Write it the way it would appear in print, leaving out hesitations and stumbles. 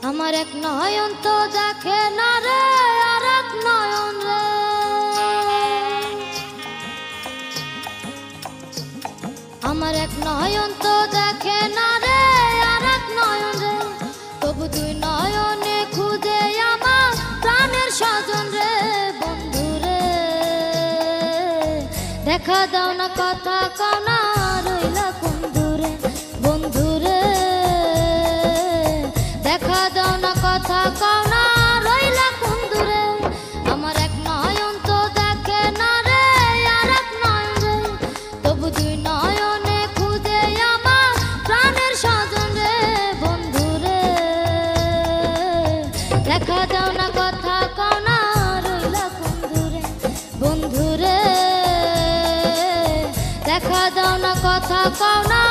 আমার এক নয়ন তো দেখে না রে, আর এক নয়ন রে। আমার এক নয়ন তো দেখে না রে, আর এক নয়ন রে। তবু দুই নয়নে খুঁজে আমার প্রাণের স্বজন রে। বন্ধু রে দেখা দাও না, কথা কও না, রইলা কোন দূরে। বন্ধু রে দেখা দাও না, কথা কও না, রইলা কোন দূরে। আমার এক নয়ন তো দেখে না রে, আর এক নয়ন রে। তবু দুই নয়নে খুঁজে আমার প্রাণের স্বজন রে। বন্ধু রে দেখা দাও না, কথা কও না, রইলা কোন দূরে। বন্ধু রে দেখা দাও না, কথা কও না।